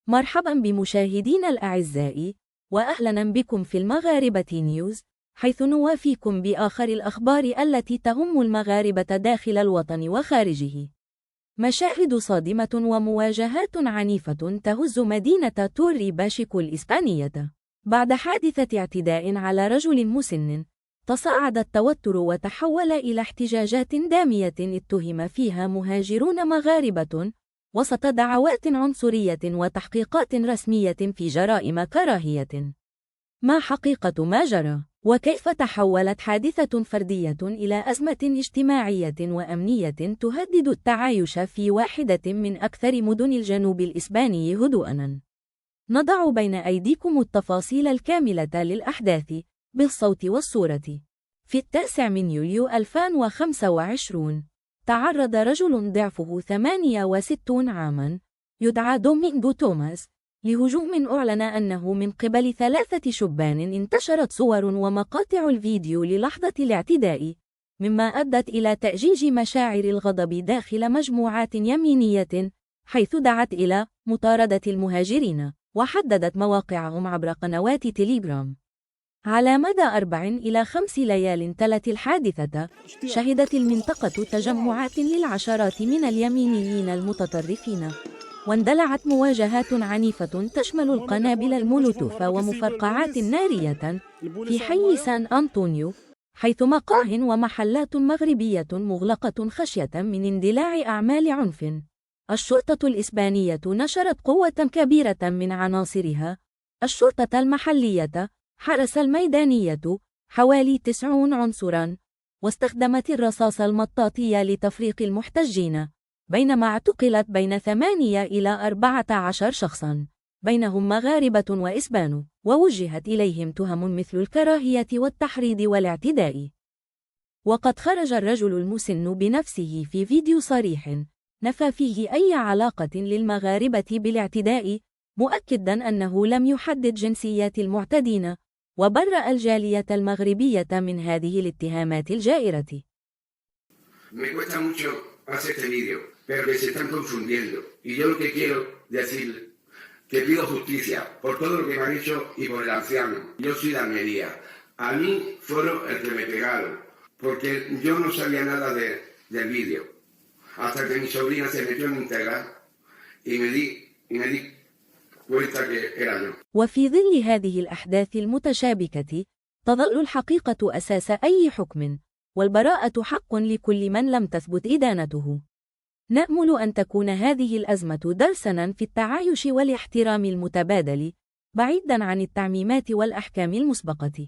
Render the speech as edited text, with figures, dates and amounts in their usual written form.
مرحبا بمشاهدينا الأعزاء، وأهلا بكم في المغاربة نيوز، حيث نوافيكم بآخر الأخبار التي تهم المغاربة داخل الوطن وخارجه. مشاهد صادمة ومواجهات عنيفة تهز مدينة توري باشيكو الإسبانية بعد حادثة اعتداء على رجل مسن. تصاعد التوتر وتحول إلى احتجاجات دامية اتهم فيها مهاجرون مغاربة وسط دعوات عنصرية وتحقيقات رسمية في جرائم كراهية. ما حقيقة ما جرى؟ وكيف تحولت حادثة فردية إلى أزمة اجتماعية وأمنية تهدد التعايش في واحدة من أكثر مدن الجنوب الإسباني هدوءًا؟ نضع بين أيديكم التفاصيل الكاملة للأحداث بالصوت والصورة. في 9 يوليو 2025 تعرض رجل ضعفه 68 عاماً يدعى دومينغو توماس لهجوم أعلن أنه من قبل 3 شبان. انتشرت صور ومقاطع الفيديو للحظة الاعتداء، مما أدت إلى تأجيج مشاعر الغضب داخل مجموعات يمينية، حيث دعت إلى مطاردة المهاجرين وحددت مواقعهم عبر قنوات تيليجرام. على مدى 4 إلى 5 ليال تلت الحادثة، شهدت المنطقة تجمعات للعشرات من اليمينيين المتطرفين، واندلعت مواجهات عنيفة تشمل القنابل المولوتوف ومفرقعات نارية في حي سان أنطونيو، حيث مقاه ومحلات مغربية مغلقة خشية من اندلاع أعمال عنف. الشرطة الإسبانية نشرت قوة كبيرة من عناصرها، الشرطة المحلية، حرس الميدانية، حوالي 90 عنصراً، واستخدمت الرصاص المطاطي لتفريق المحتجين، بينما اعتقلت بين 8 إلى 14 شخصاً، بينهم مغاربة وإسبان، ووجهت إليهم تهم مثل الكراهية والتحريض والاعتداء. وقد خرج الرجل المسن بنفسه في فيديو صريح نفى فيه أي علاقة للمغاربة بالاعتداء، مؤكداً أنه لم يحدد جنسيات المعتدين، وبرأ الجالية المغربية من هذه الاتهامات الجائرة. Me cuesta mucho hacer este vídeo, pero que se están confundiendo. Y yo lo que quiero decir, que pido justicia por todo lo que me han hecho y por el anciano. Yo soy de Almería. A mí fueron el que me pegaron, porque yo no sabía nada del vídeo. Hasta que mi sobrina se metió en Instagram y me di cuenta que era yo. وفي ظل هذه الأحداث المتشابكة، تظل الحقيقة أساس أي حكم، والبراءة حق لكل من لم تثبت إدانته. نأمل أن تكون هذه الأزمة درساً في التعايش والاحترام المتبادل، بعيداً عن التعميمات والأحكام المسبقة.